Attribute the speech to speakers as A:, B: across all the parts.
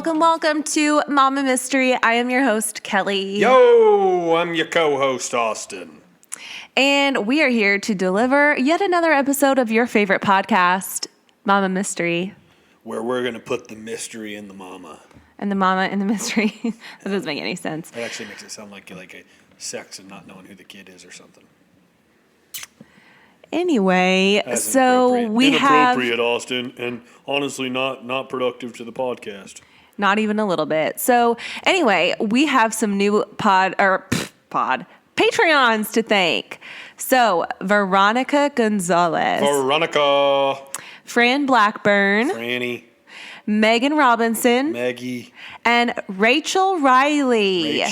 A: Welcome to Mama Mystery. I am your host, Kelly.
B: Yo, I'm your co-host, Austin.
A: And we are here to deliver yet another episode of your favorite podcast, Mama Mystery.
B: Where we're going to put the mystery in the mama.
A: And the mama in the mystery. That doesn't make any sense.
B: That actually makes it sound like a sex and not knowing who the kid is or something.
A: Anyway, so we have...
B: Inappropriate, Austin, and honestly not productive to the podcast.
A: Not even a little bit. So anyway, we have some new Patreons to thank. So Veronica Gonzalez.
B: Veronica.
A: Fran Blackburn.
B: Franny.
A: Megan Robinson.
B: Maggie.
A: And Rachel Riley.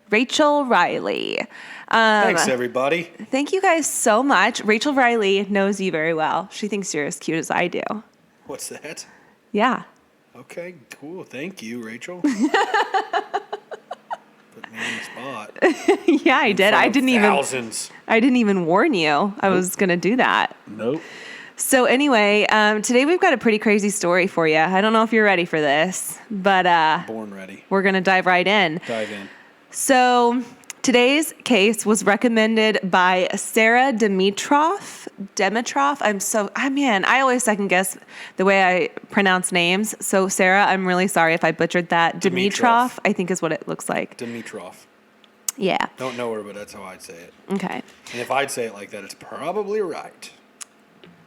A: Rachel Riley.
B: Thanks, everybody.
A: Thank you guys so much. Rachel Riley knows you very well. She thinks you're as cute as I do.
B: What's that?
A: Yeah.
B: Okay, cool. Thank you, Rachel. Put me on the spot.
A: Yeah, I did. I didn't even warn you. I was going to do that.
B: Nope.
A: So anyway, today we've got a pretty crazy story for you. I don't know if you're ready for this, but
B: born ready.
A: We're going to dive right in.
B: Dive in.
A: So today's case was recommended by Sarah Dimitrov. I always second guess the way I pronounce names. So Sarah, I'm really sorry if I butchered that. Dimitrov, I think is what it looks like.
B: Dimitrov.
A: Yeah.
B: Don't know her, but that's how I'd say it.
A: Okay.
B: And if I'd say it like that, it's probably right.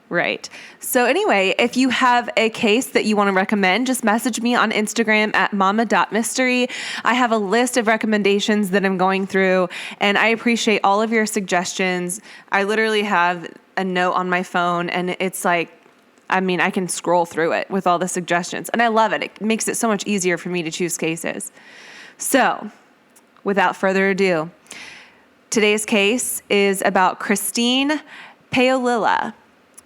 A: Right. So anyway, if you have a case that you want to recommend, just message me on Instagram at mama.mystery. I have a list of recommendations that I'm going through, and I appreciate all of your suggestions. I literally have a note on my phone, and it's like, I can scroll through it with all the suggestions, and I love it. It makes it so much easier for me to choose cases. So without further ado, today's case is about Christine Paolilla.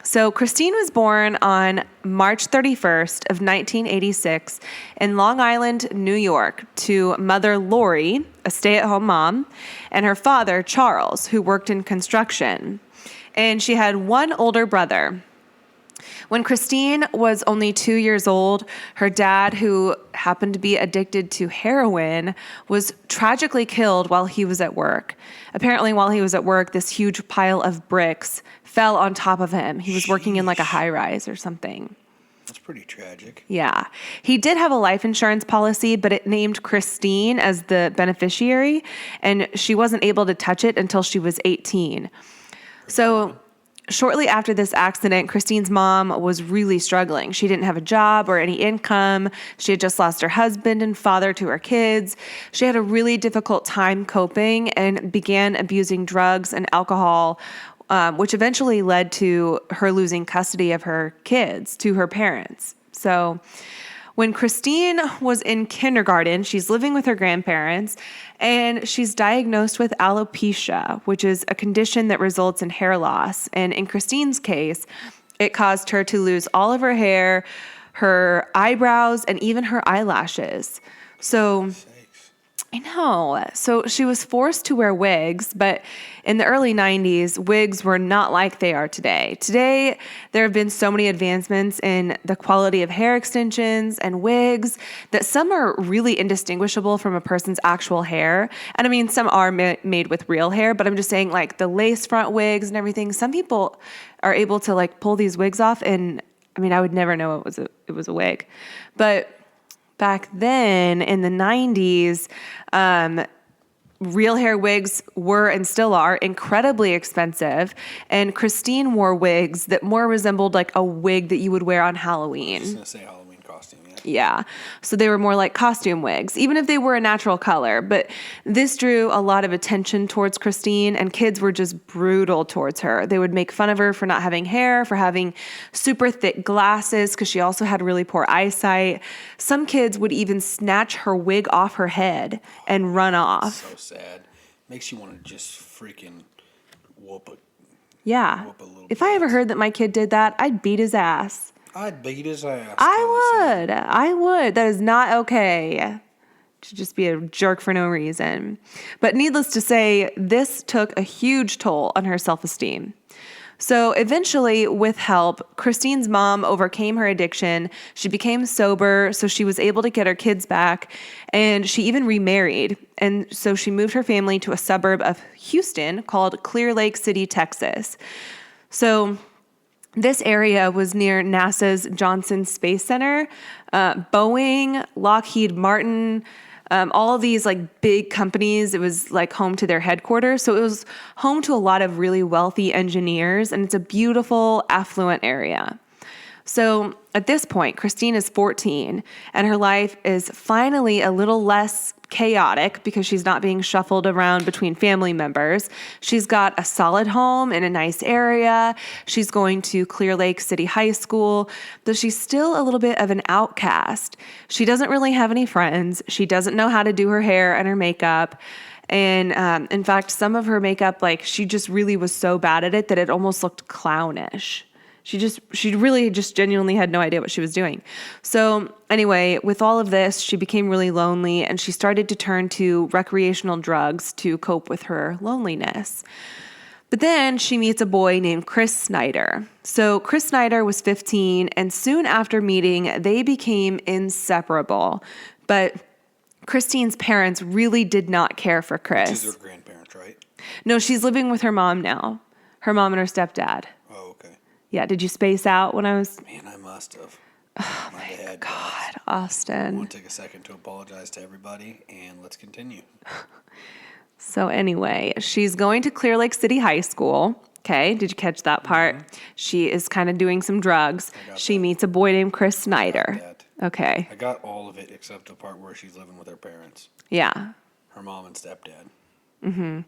A: So Christine was born on March 31st of 1986 in Long Island, New York, to mother Lori, a stay-at-home mom, and her father, Charles, who worked in construction. And she had one older brother. When Christine was only 2 years old, her dad, who happened to be addicted to heroin, was tragically killed while he was at work. Apparently, while he was at work, this huge pile of bricks fell on top of him. He was working in like a high-rise or something.
B: That's pretty tragic.
A: Yeah. He did have a life insurance policy, but it named Christine as the beneficiary, and she wasn't able to touch it until she was 18. So shortly after this accident, Christine's mom was really struggling. She didn't have a job or any income. She had just lost her husband and father to her kids. She had a really difficult time coping and began abusing drugs and alcohol, which eventually led to her losing custody of her kids to her parents. So when Christine was in kindergarten, she's living with her grandparents, and she's diagnosed with alopecia, which is a condition that results in hair loss. And in Christine's case, it caused her to lose all of her hair, her eyebrows, and even her eyelashes. So I know. So she was forced to wear wigs, but in the early 90s, wigs were not like they are today. Today, there have been so many advancements in the quality of hair extensions and wigs that some are really indistinguishable from a person's actual hair. And some are made with real hair, but I'm just saying like the lace front wigs and everything, some people are able to like pull these wigs off, and I would never know it was a wig. But back then in the 90s, real hair wigs were and still are incredibly expensive. And Christine wore wigs that more resembled like a wig that you would wear on Halloween.
B: I was going to say Halloween costume, yeah.
A: Yeah. So they were more like costume wigs, even if they were a natural color. But this drew a lot of attention towards Christine, and kids were just brutal towards her. They would make fun of her for not having hair, for having super thick glasses, because she also had really poor eyesight. Some kids would even snatch her wig off her head and run off.
B: So sad. Makes you want to just freaking whoop a
A: Yeah. If I ever heard that my kid did that, I'd beat his ass.
B: I'd beat his ass.
A: I would. That is not okay. To just be a jerk for no reason. But needless to say, this took a huge toll on her self-esteem. So eventually, with help, Christine's mom overcame her addiction. She became sober, so she was able to get her kids back, and she even remarried. And so she moved her family to a suburb of Houston called Clear Lake City, Texas. So this area was near NASA's Johnson Space Center, Boeing, Lockheed Martin, all of these like big companies. It was like home to their headquarters. So it was home to a lot of really wealthy engineers, and it's a beautiful, affluent area. So at this point, Christine is 14, and her life is finally a little less chaotic because she's not being shuffled around between family members. She's got a solid home in a nice area. She's going to Clear Lake City High School, but she's still a little bit of an outcast. She doesn't really have any friends. She doesn't know how to do her hair and her makeup. And in fact, some of her makeup, like she just really was so bad at it that it almost looked clownish. She really just genuinely had no idea what she was doing. So anyway, with all of this, she became really lonely, and she started to turn to recreational drugs to cope with her loneliness. But then she meets a boy named Chris Snyder. So Chris Snyder was 15, and soon after meeting, they became inseparable. But Christine's parents really did not care for Chris.
B: She's her grandparents, right?
A: No, she's living with her mom now. Her mom and her stepdad.
B: Oh, okay.
A: Yeah, did you space out when I was...
B: Man, I must have.
A: Oh
B: My
A: my
B: bad,
A: God,
B: guys. I
A: Austin.
B: want to take a second to apologize to everybody, and let's continue.
A: So anyway, she's going to Clear Lake City High School. Okay, did you catch that part? Mm-hmm. She is kind of doing some drugs. She meets a boy named Chris Snyder. Okay.
B: I got all of it except the part where she's living with her parents.
A: Yeah.
B: Her mom and stepdad.
A: Mm-hmm.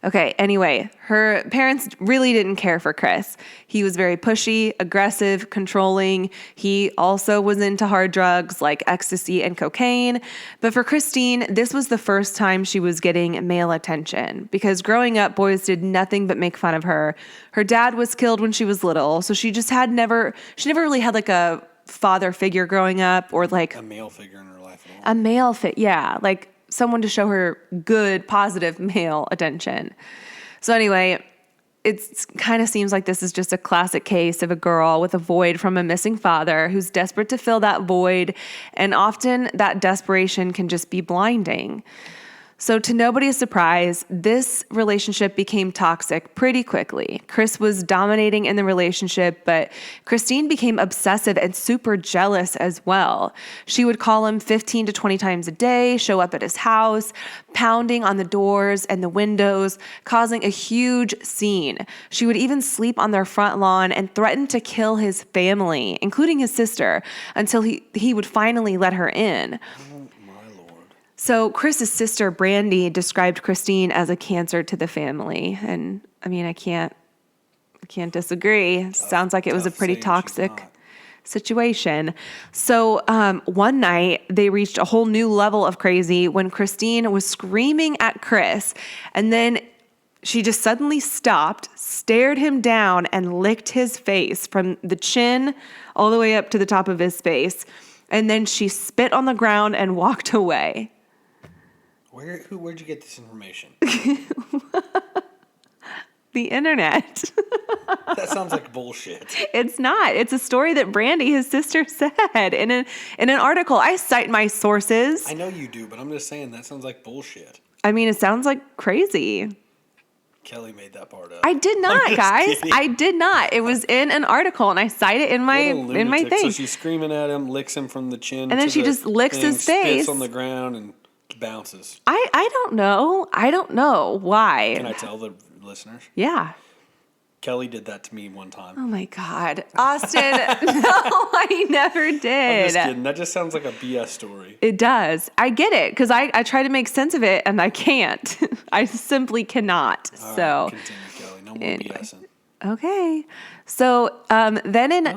A: Okay, anyway, her parents really didn't care for Chris. He was very pushy, aggressive, controlling. He also was into hard drugs like ecstasy and cocaine. But for Christine, this was the first time she was getting male attention because growing up, boys did nothing but make fun of her. Her dad was killed when she was little, so she never really had like a father figure growing up or like
B: a male figure in her life at all.
A: Yeah, like someone to show her good, positive male attention. So anyway, it kind of seems like this is just a classic case of a girl with a void from a missing father who's desperate to fill that void, and often that desperation can just be blinding. So to nobody's surprise, this relationship became toxic pretty quickly. Chris was dominating in the relationship, but Christine became obsessive and super jealous as well. She would call him 15 to 20 times a day, show up at his house, pounding on the doors and the windows, causing a huge scene. She would even sleep on their front lawn and threaten to kill his family, including his sister, until he would finally let her in. So Chris's sister, Brandy, described Christine as a cancer to the family. And I mean, I can't disagree. Sounds like it was a pretty toxic situation. So one night they reached a whole new level of crazy when Christine was screaming at Chris, and then she just suddenly stopped, stared him down, and licked his face from the chin all the way up to the top of his face. And then she spit on the ground and walked away.
B: Where'd you get this information?
A: The internet.
B: That sounds like bullshit.
A: It's not. It's a story that Brandy, his sister, said in an article. I cite my sources.
B: I know you do, but I'm just saying that sounds like bullshit.
A: I mean, it sounds like crazy.
B: Kelly made that part up.
A: I did not, guys.
B: Kidding.
A: I did not. It was in an article, and I cite it in my thing.
B: So she's screaming at him, licks him from the chin,
A: and then she just licks his face,
B: spits on the ground, and bounces.
A: I don't know. I don't know why.
B: Can I tell the listeners?
A: Yeah.
B: Kelly did that to me one time.
A: Oh my God. Austin, no, I never did.
B: I'm just kidding. That just sounds like a BS story.
A: It does. I get it, because I try to make sense of it, and I can't. I simply cannot.
B: All
A: so
B: right, continue, Kelly. No more BSing.
A: Okay. So then in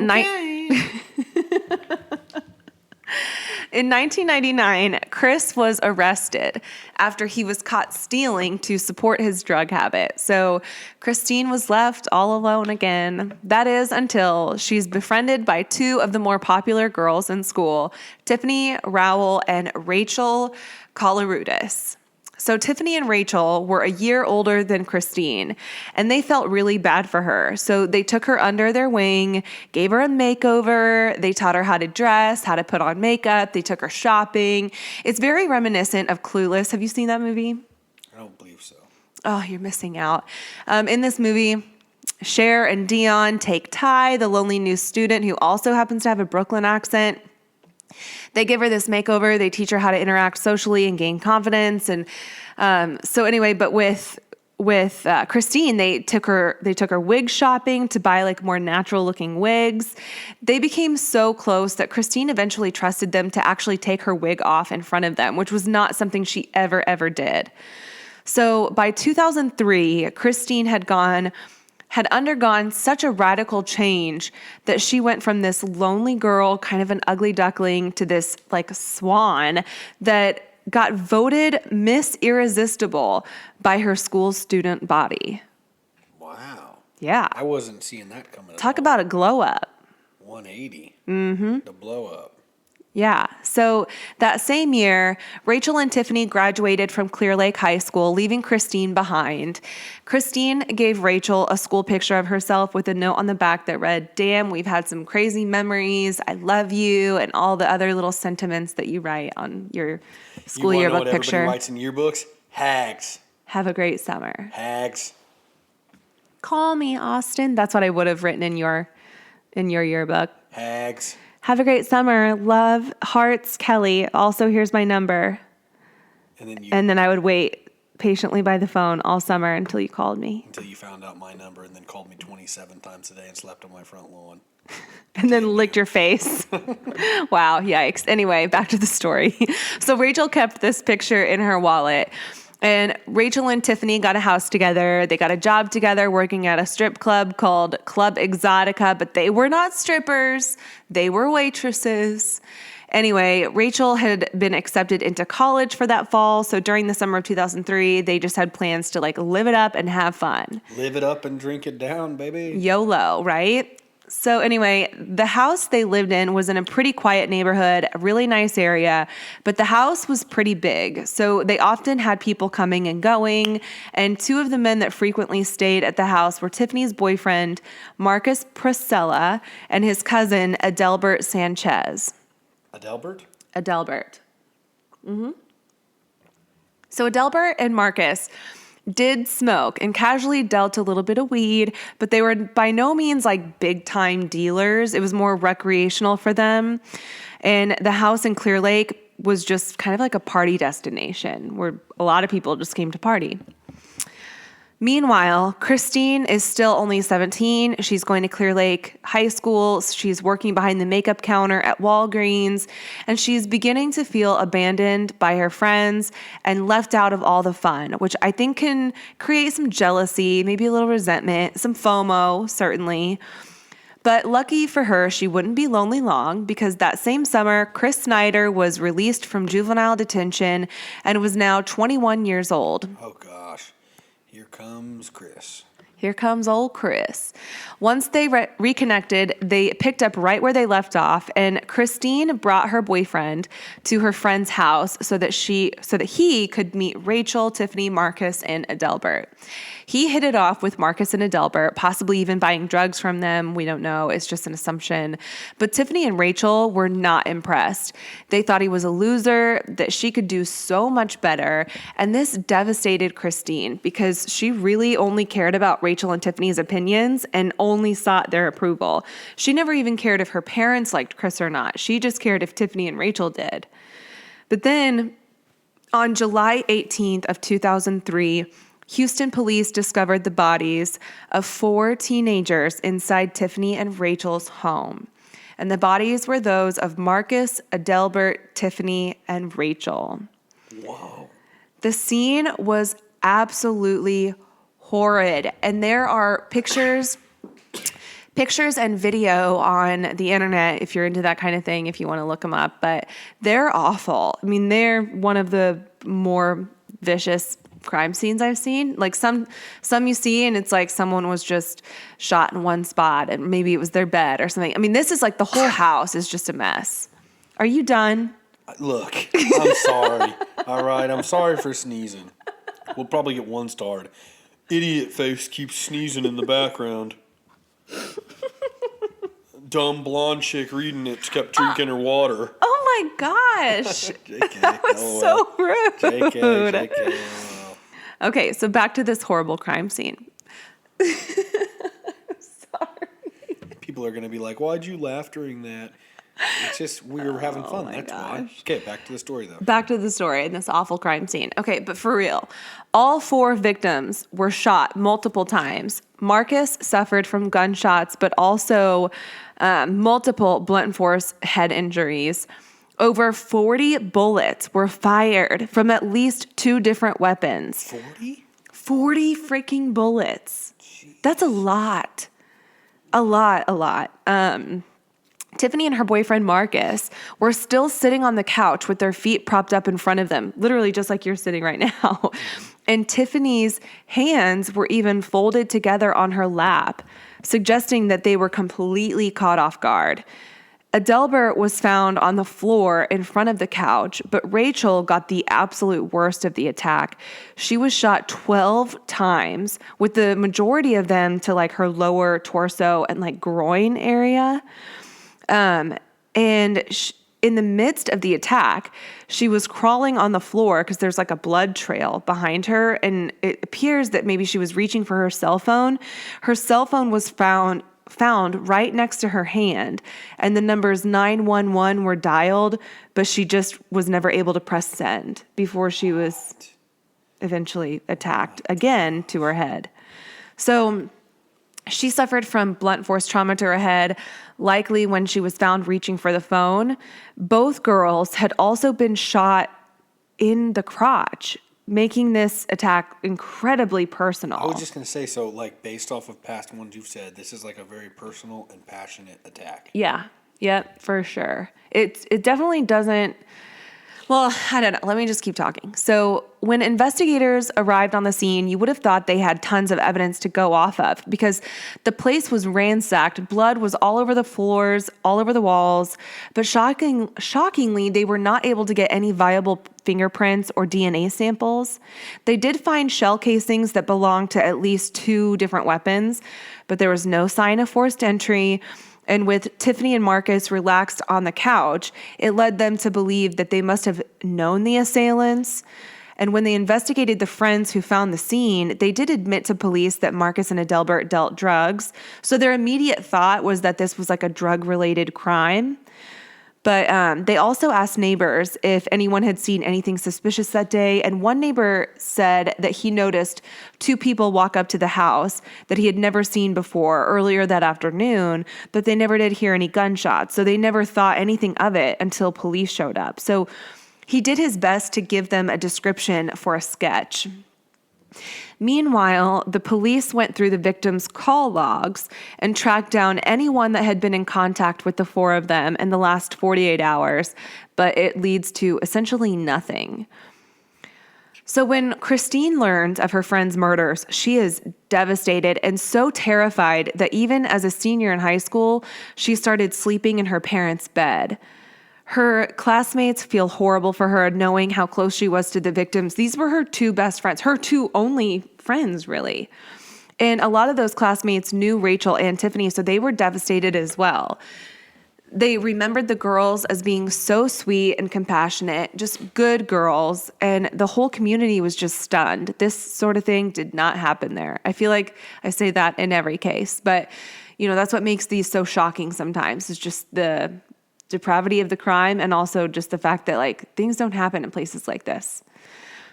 A: 1999, Chris was arrested after he was caught stealing to support his drug habit. So Christine was left all alone again. That is until she's befriended by two of the more popular girls in school, Tiffany Rowell and Rachel Colarudis. So Tiffany and Rachel were a year older than Christine, and they felt really bad for her. So they took her under their wing, gave her a makeover. They taught her how to dress, how to put on makeup. They took her shopping. It's very reminiscent of Clueless. Have you seen that movie?
B: I don't believe so.
A: Oh, you're missing out. In this movie, Cher and Dion take Ty, the lonely new student who also happens to have a Brooklyn accent. They give her this makeover. They teach her how to interact socially and gain confidence. And so anyway, but with Christine, they took her wig shopping to buy like more natural looking wigs. They became so close that Christine eventually trusted them to actually take her wig off in front of them, which was not something she ever did. So by 2003, Christine had undergone such a radical change that she went from this lonely girl, kind of an ugly duckling, to this like swan that got voted Miss Irresistible by her school student body.
B: Wow.
A: Yeah.
B: I wasn't seeing that coming.
A: Talk about a glow up.
B: 180. Mm-hmm. The blow up.
A: Yeah. So that same year, Rachel and Tiffany graduated from Clear Lake High School, leaving Christine behind. Christine gave Rachel a school picture of herself with a note on the back that read, "Damn, we've had some crazy memories. I love you," and all the other little sentiments that you write on your school yearbook picture.
B: Everybody writes in yearbooks? Hags.
A: Have a great summer.
B: Hags.
A: Call me, Austin. That's what I would have written in your yearbook.
B: Hags.
A: Have a great summer. Love, hearts, Kelly. Also, here's my number. And then I would wait patiently by the phone all summer until you called me.
B: Until you found out my number and then called me 27 times a day and slept on my front lawn.
A: And then licked your face. Wow, yikes. Anyway, back to the story. So Rachel kept this picture in her wallet. And Rachel and Tiffany got a house together. They got a job together working at a strip club called Club Exotica, but they were not strippers. They were waitresses. Anyway, Rachel had been accepted into college for that fall. So during the summer of 2003, they just had plans to like live it up and have fun.
B: Live it up and drink it down, baby.
A: YOLO, right? So anyway, the house they lived in was in a pretty quiet neighborhood, a really nice area, but the house was pretty big. So they often had people coming and going. And two of the men that frequently stayed at the house were Tiffany's boyfriend, Marcus Priscilla, and his cousin, Adelbert Sanchez.
B: Adelbert?
A: Adelbert. Mm-hmm. So Adelbert and Marcus did smoke and casually dealt a little bit of weed, but they were by no means like big time dealers. It was more recreational for them. And the house in Clear Lake was just kind of like a party destination where a lot of people just came to party. Meanwhile, Christine is still only 17. She's going to Clear Lake High School. She's working behind the makeup counter at Walgreens, and she's beginning to feel abandoned by her friends and left out of all the fun, which I think can create some jealousy, maybe a little resentment, some FOMO, certainly. But lucky for her, she wouldn't be lonely long because that same summer, Chris Snyder was released from juvenile detention and was now 21 years old.
B: Oh, gosh. Here comes Chris.
A: Here comes old Chris. Once they reconnected, they picked up right where they left off, and Christine brought her boyfriend to her friend's house so that he could meet Rachel, Tiffany, Marcus, and Adelbert. He hit it off with Marcus and Adelbert, possibly even buying drugs from them. We don't know. It's just an assumption. But Tiffany and Rachel were not impressed. They thought he was a loser, that she could do so much better. And this devastated Christine because she really only cared about Rachel and Tiffany's opinions and only sought their approval. She never even cared if her parents liked Chris or not. She just cared if Tiffany and Rachel did. But then on July 18th of 2003, Houston police discovered the bodies of 4 teenagers inside Tiffany and Rachel's home. And the bodies were those of Marcus, Adelbert, Tiffany, and Rachel.
B: Whoa.
A: The scene was absolutely horrid. And there are pictures and video on the internet if you're into that kind of thing, if you want to look them up. But they're awful. I mean, they're one of the more vicious crime scenes I've seen. Like some you see and it's like someone was just shot in one spot and maybe it was their bed or something. I mean, this is like the whole house is just a mess. Are you done?
B: Look, I'm sorry. All right, I'm sorry for sneezing. We'll probably get 1 starred. Idiot face keeps sneezing in the background. Dumb blonde chick reading it kept drinking her water.
A: Oh my gosh.
B: JK,
A: That was so rude.
B: JK, LOL.
A: Okay, so back to this horrible crime scene.
B: People are going to be like, why'd you laugh during that? It's just, we were having fun, that's why. Okay, back to the story, though.
A: Back to the story and this awful crime scene. Okay, but for real, all 4 victims were shot multiple times. Marcus suffered from gunshots, but also multiple blunt force head injuries. Over 40 bullets were fired from at least 2 different weapons.
B: 40?
A: 40 freaking bullets. Jeez. That's a lot. A lot. Tiffany and her boyfriend Marcus were still sitting on the couch with their feet propped up in front of them, literally just like you're sitting right now. And Tiffany's hands were even folded together on her lap, suggesting that they were completely caught off guard. Adelbert was found on the floor in front of the couch, but Rachel got the absolute worst of the attack. She was shot 12 times, with the majority of them to like her lower torso and like groin area. In the midst of the attack, she was crawling on the floor because there's like a blood trail behind her, and it appears that maybe she was reaching for her cell phone. Her cell phone was found right next to her hand, and the numbers 911 were dialed, but she just was never able to press send before she was eventually attacked again to her head. So she suffered from blunt force trauma to her head, likely when she was found reaching for the phone. Both girls had also been shot in the crotch, making this attack incredibly personal.
B: I was just going to say, so like based off of past ones you've said, this is like a very personal and passionate attack.
A: Yeah. Yep, for sure. It definitely doesn't. Well, I don't know. Let me just keep talking. So when investigators arrived on the scene, you would have thought they had tons of evidence to go off of because the place was ransacked. Blood was all over the floors, all over the walls. But shockingly, they were not able to get any viable fingerprints or DNA samples. They did find shell casings that belonged to at least 2 different weapons, but there was no sign of forced entry. And with Tiffany and Marcus relaxed on the couch, it led them to believe that they must have known the assailants. And when they investigated the friends who found the scene, they did admit to police that Marcus and Adelbert dealt drugs. So their immediate thought was that this was like a drug-related crime. But they also asked neighbors if anyone had seen anything suspicious that day. And one neighbor said that he noticed 2 people walk up to the house that he had never seen before earlier that afternoon, but they never did hear any gunshots. So they never thought anything of it until police showed up. So he did his best to give them a description for a sketch. Meanwhile, the police went through the victims' call logs and tracked down anyone that had been in contact with the 4 of them in the last 48 hours, but it leads to essentially nothing. So when Christine learns of her friend's murders, she is devastated and so terrified that even as a senior in high school, she started sleeping in her parents' bed. Her classmates feel horrible for her, knowing how close she was to the victims. These were her 2 best friends, her 2 only friends, really. And a lot of those classmates knew Rachel and Tiffany, so they were devastated as well. They remembered the girls as being so sweet and compassionate, just good girls, and the whole community was just stunned. This sort of thing did not happen there. I feel like I say that in every case, but that's what makes these so shocking sometimes, is just the depravity of the crime, and also just the fact that like things don't happen in places like this.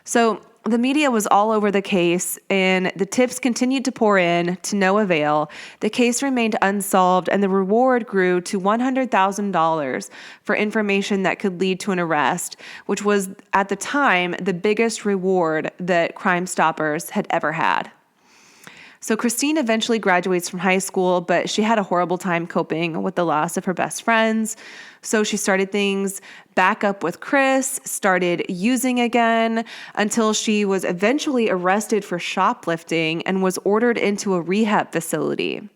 A: So the media was all over the case, and the tips continued to pour in to no avail. The case remained unsolved, and the reward grew to $100,000 for information that could lead to an arrest, which was at the time the biggest reward that Crime Stoppers had ever had. So Christine eventually graduates from high school, but she had a horrible time coping with the loss of her best friends. So she started things back up with Chris, started using again, until she was eventually arrested for shoplifting and was ordered into a rehab facility.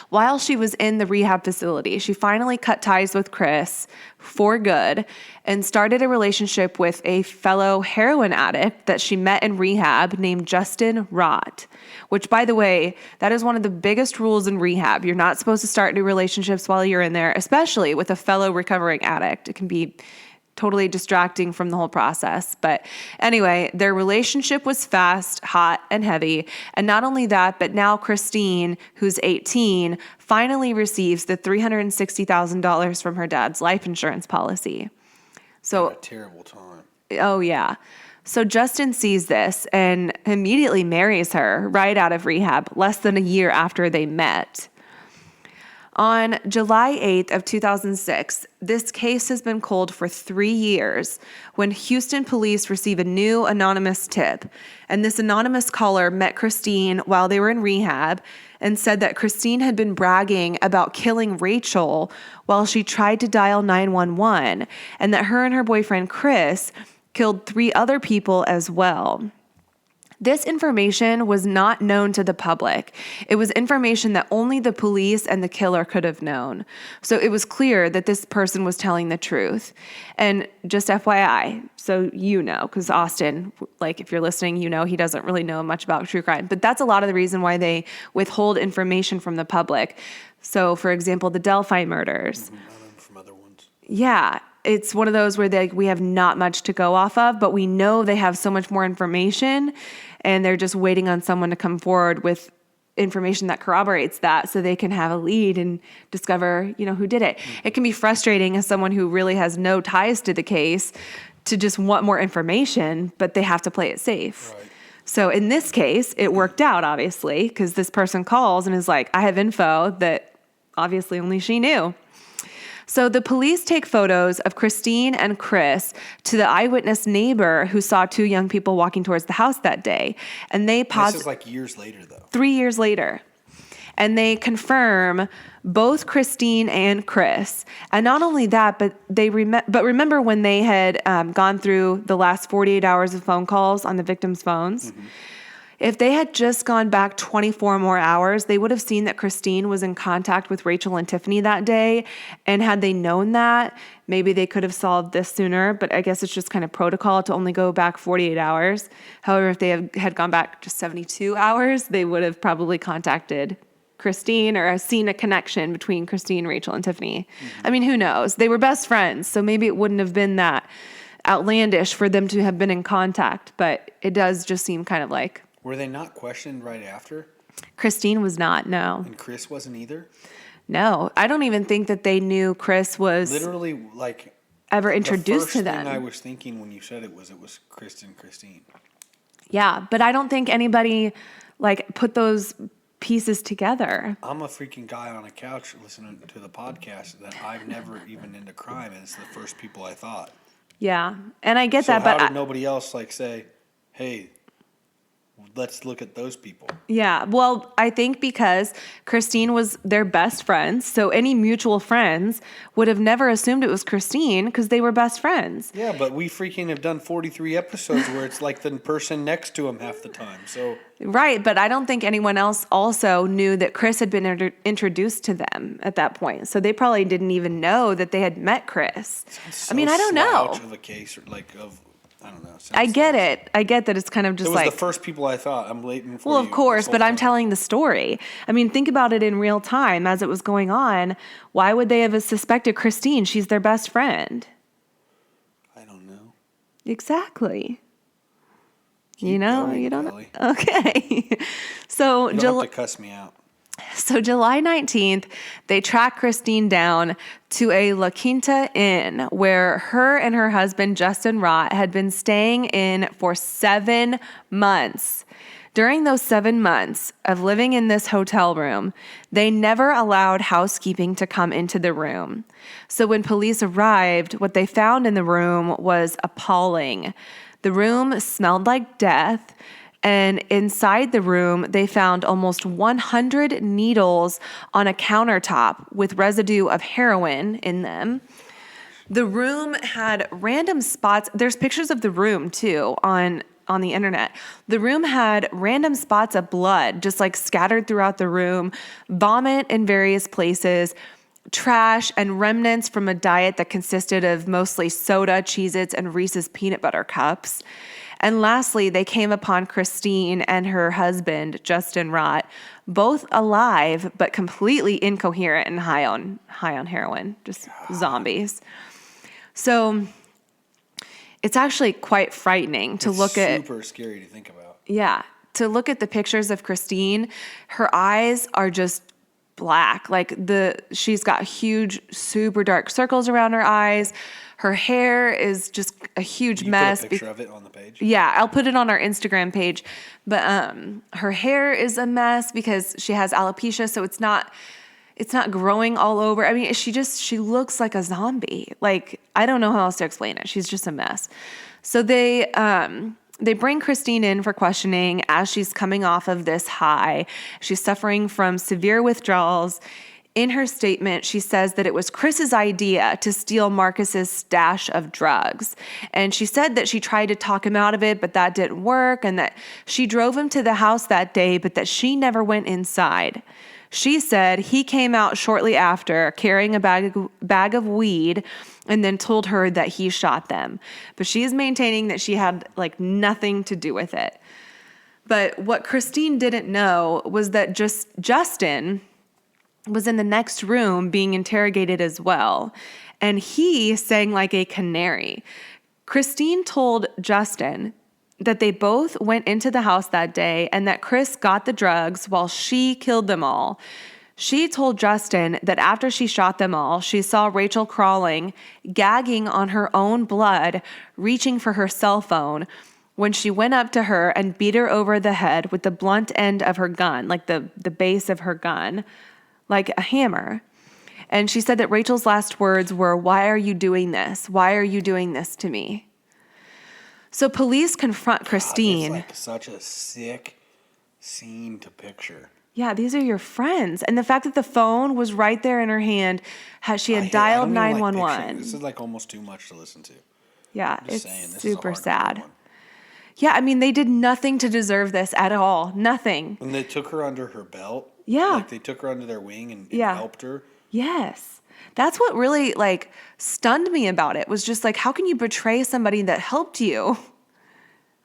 A: While she was in the rehab facility, she finally cut ties with Chris for good and started a relationship with a fellow heroin addict that she met in rehab named Justin Rott, which, by the way, that is one of the biggest rules in rehab. You're not supposed to start new relationships while you're in there, especially with a fellow recovering addict. It can be totally distracting from the whole process. But anyway, their relationship was fast, hot, and heavy. And not only that, but now Christine, who's 18, finally receives the $360,000 from her dad's life insurance policy. So,
B: What a terrible time.
A: oh yeah. So Justin sees this and immediately marries her right out of rehab, less than a year after they met. On July 8th of 2006, this case has been cold for 3 years when Houston police receive a new anonymous tip. And this anonymous caller met Christine while they were in rehab and said that Christine had been bragging about killing Rachel while she tried to dial 911, and that her and her boyfriend Chris killed 3 other people as well. This information was not known to the public. It was information that only the police and the killer could have known. So it was clear that this person was telling the truth. And just FYI, so you know, because Austin, like if you're listening, you know he doesn't really know much about true crime. But that's a lot of the reason why they withhold information from the public. So, for example, the Delphi murders.
B: I know from other ones.
A: Yeah. It's one of those where we have not much to go off of, but we know they have so much more information, and they're just waiting on someone to come forward with information that corroborates that so they can have a lead and discover, who did it. It can be frustrating as someone who really has no ties to the case to just want more information, but they have to play it safe.
B: Right.
A: So in this case, it worked out, obviously, because this person calls and is like, I have info that obviously only she knew. So the police take photos of Christine and Chris to the eyewitness neighbor who saw 2 young people walking towards the house that day. And they
B: This is like years later, though.
A: 3 years later. And they confirm both Christine and Chris. And not only that, but remember when they had gone through the last 48 hours of phone calls on the victims' phones? Mm-hmm. If they had just gone back 24 more hours, they would have seen that Christine was in contact with Rachel and Tiffany that day. And had they known that, maybe they could have solved this sooner. But I guess it's just kind of protocol to only go back 48 hours. However, if they had gone back just 72 hours, they would have probably contacted Christine or seen a connection between Christine, Rachel, and Tiffany. Mm-hmm. I mean, who knows? They were best friends, so maybe it wouldn't have been that outlandish for them to have been in contact. But it does just seem kind of like...
B: Were they not questioned right after?
A: Christine was not, no.
B: And Chris wasn't either?
A: No. I don't even think that they knew Chris was...
B: Literally, like...
A: ever introduced to them.
B: The first thing I was thinking when you said it was Christine.
A: Yeah, but I don't think anybody, put those pieces together.
B: I'm a freaking guy on a couch listening to the podcast that I've never even into crime, and it's the first people I thought.
A: Yeah, and I get
B: so
A: that, but...
B: how did nobody else, say, hey... let's look at those people.
A: Yeah. Well, I think because Christine was their best friends, so any mutual friends would have never assumed it was Christine because they were best friends.
B: Yeah, but we freaking have done 43 episodes where it's like the person next to him half the time. So
A: right, but I don't think anyone else also knew that Chris had been introduced to them at that point. So they probably didn't even know that they had met Chris.
B: So
A: I mean, I don't know.
B: Of a case, I don't know.
A: I get it. I get that it's kind of just
B: it was the first people I thought. I'm waiting for
A: Well, of course, but I'm telling the story. I mean, think about it in real time as it was going on. Why would they have suspected Christine? She's their best friend.
B: I don't know.
A: Exactly.
B: Keep going,
A: you don't
B: Kelly.
A: know. Okay. So
B: you don't have to cuss me out.
A: So July 19th, they track Christine down to a La Quinta Inn where her and her husband, Justin Rott, had been staying in for 7 months. During those 7 months of living in this hotel room, they never allowed housekeeping to come into the room. So when police arrived, what they found in the room was appalling. The room smelled like death. And inside the room, they found almost 100 needles on a countertop with residue of heroin in them. The room had random spots. There's pictures of the room, too, on on the internet. The room had random spots of blood just like scattered throughout the room, vomit in various places, trash, and remnants from a diet that consisted of mostly soda, Cheez-Its, and Reese's peanut butter cups. And lastly, they came upon Christine and her husband, Justin Rott, both alive but completely incoherent and high on heroin, just zombies. So it's actually quite frightening to look at.
B: Super scary to think about.
A: Yeah, to look at the pictures of Christine. Her eyes are just black. Like she's got huge, super dark circles around her eyes. Her hair is just a huge mess.
B: Put a picture of it on the page?
A: Yeah, I'll put it on our Instagram page. But her hair is a mess because she has alopecia, so it's not growing all over. I mean, she looks like a zombie. Like, I don't know how else to explain it. She's just a mess. So they bring Christine in for questioning as she's coming off of this high. She's suffering from severe withdrawals. In her statement, she says that it was Chris's idea to steal Marcus's stash of drugs. And she said that she tried to talk him out of it, but that didn't work, and that she drove him to the house that day, but that she never went inside. She said he came out shortly after carrying a bag of weed and then told her that he shot them. But she is maintaining that she had like nothing to do with it. But what Christine didn't know was that Justin was in the next room being interrogated as well. And he sang like a canary. Christine told Justin that they both went into the house that day and that Chris got the drugs while she killed them all. She told Justin that after she shot them all, she saw Rachel crawling, gagging on her own blood, reaching for her cell phone, when she went up to her and beat her over the head with the blunt end of her gun, like the base of her gun, like a hammer. And she said that Rachel's last words were, "Why are you doing this? Why are you doing this to me?" So police confront Christine.
B: It's like such a sick scene to picture.
A: Yeah, these are your friends. And the fact that the phone was right there in her hand, she had dialed 911.
B: This is like almost too much to listen to.
A: Yeah,
B: I'm just
A: it's
B: saying, this
A: super
B: is a hard
A: sad.
B: one.
A: Yeah, I mean, they did nothing to deserve this at all. Nothing.
B: And they took her under her belt.
A: Yeah.
B: Like they took her under their wing and helped her.
A: Yes. That's what really like stunned me about it, was just like, how can you betray somebody that helped you?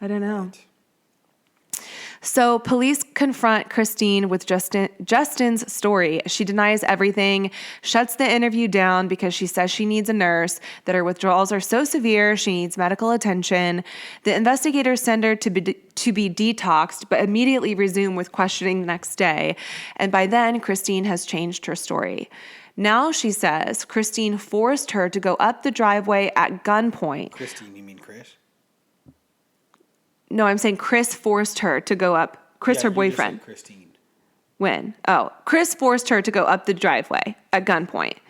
A: I don't know.
B: Right.
A: So police confront Christine with Justin's story. She denies everything, shuts the interview down because she says she needs a nurse, that her withdrawals are so severe she needs medical attention. The investigators send her to be detoxed, but immediately resume with questioning the next day. And by then, Christine has changed her story. Now she says Christine forced her to go up the driveway at gunpoint.
B: Christine, you mean Chris?
A: No, I'm saying Chris forced her to go up. Chris, her boyfriend.
B: You just said Christine.
A: When? Oh, Chris forced her to go up the driveway at gunpoint. Okay.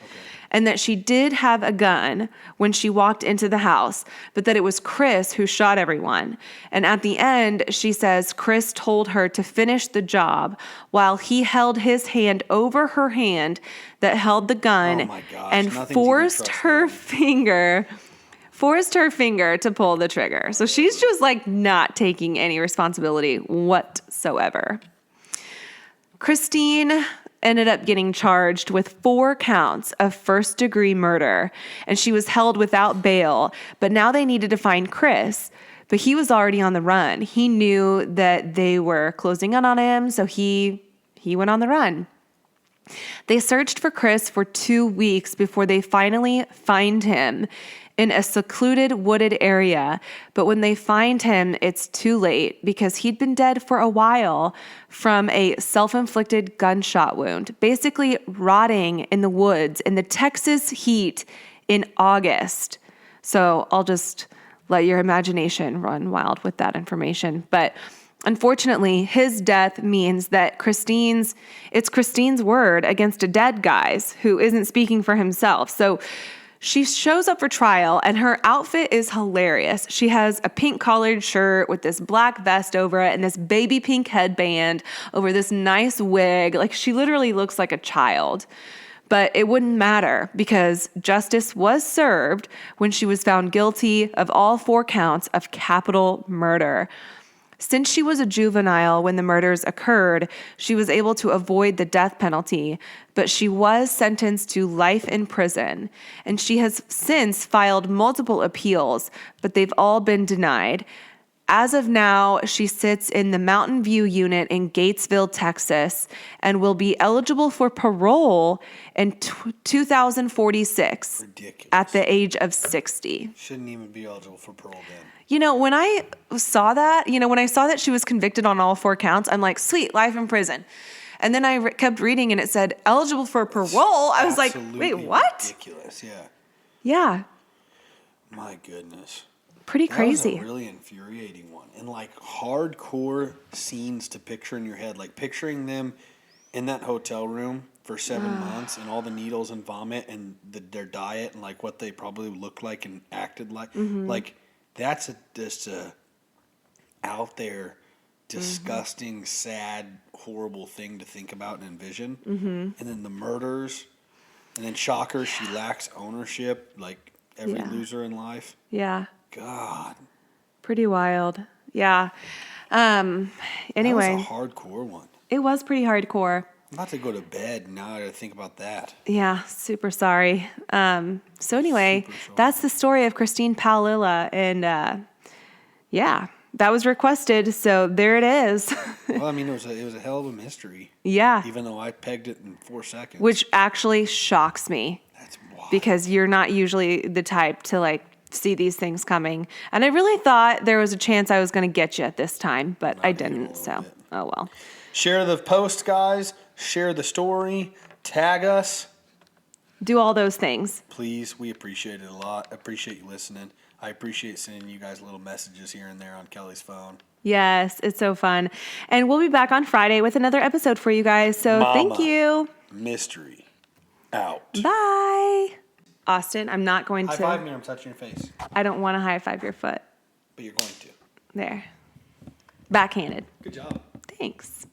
A: And that she did have a gun when she walked into the house, but that it was Chris who shot everyone. And at the end, she says Chris told her to finish the job while he held his hand over her hand that held the gun and forced her finger to pull the trigger. So she's just like not taking any responsibility whatsoever. Christine ended up getting charged with 4 counts of first-degree murder, and she was held without bail. But now they needed to find Chris, but he was already on the run. He knew that they were closing in on him, so he went on the run. They searched for Chris for 2 weeks before they finally find him in a secluded wooded area. But when they find him, it's too late because he'd been dead for a while from a self-inflicted gunshot wound, basically rotting in the woods in the Texas heat in August. So I'll just let your imagination run wild with that information. But unfortunately, his death means that it's Christine's word against a dead guy's who isn't speaking for himself. So she shows up for trial, and her outfit is hilarious. She has a pink collared shirt with this black vest over it and this baby pink headband over this nice wig. Like, she literally looks like a child. But it wouldn't matter because justice was served when she was found guilty of all 4 counts of capital murder. Since she was a juvenile when the murders occurred, she was able to avoid the death penalty, but she was sentenced to life in prison. And she has since filed multiple appeals, but they've all been denied. As of now, she sits in the Mountain View unit in Gatesville, Texas, and will be eligible for parole in 2046
B: Ridiculous.
A: at the age of 60.
B: Shouldn't even be eligible for parole then.
A: You know, when I saw that, she was convicted on all 4 counts, I'm like, sweet, life in prison. And then I kept reading and it said eligible for parole. I was like, wait, what?
B: Ridiculous, yeah.
A: Yeah,
B: My goodness.
A: pretty
B: That
A: crazy.
B: was a really infuriating one. And like hardcore scenes to picture in your head. Like picturing them in that hotel room for 7 months and all the needles and vomit and their diet and like what they probably looked like and acted like. Like that's just a out there, disgusting, sad, horrible thing to think about and envision. And then the murders. And then shocker, she lacks ownership like every loser in life.
A: Yeah,
B: God.
A: pretty wild. Yeah. Anyway,
B: That was a hardcore one.
A: it was pretty hardcore.
B: I'm about to go to bed now. I got to think about that.
A: Yeah, super sorry. So anyway,
B: Super sorry.
A: that's the story of Christine Paolilla. And yeah, that was requested. So there it is.
B: Well, I mean, it was a hell of a mystery.
A: Yeah,
B: Even though I pegged it in 4 seconds.
A: which actually shocks me
B: That's wild.
A: because you're not usually the type to like see these things coming. And I really thought there was a chance I was going to get you at this time, but I
B: even a
A: didn't.
B: little
A: So,
B: bit.
A: oh well.
B: Share the post, guys. Share the story. Tag us.
A: Do all those things.
B: Please, we appreciate it a lot. Appreciate you listening. I appreciate sending you guys little messages here and there on Kelly's phone.
A: Yes, it's so fun. And we'll be back on Friday with another episode for you guys. So thank
B: Mama.
A: you.
B: Mystery out.
A: Bye. Austin, I'm not going
B: High
A: to.
B: five me. I'm touching your face.
A: I don't want to high five your foot.
B: But you're going to.
A: There. Backhanded.
B: Good job.
A: Thanks.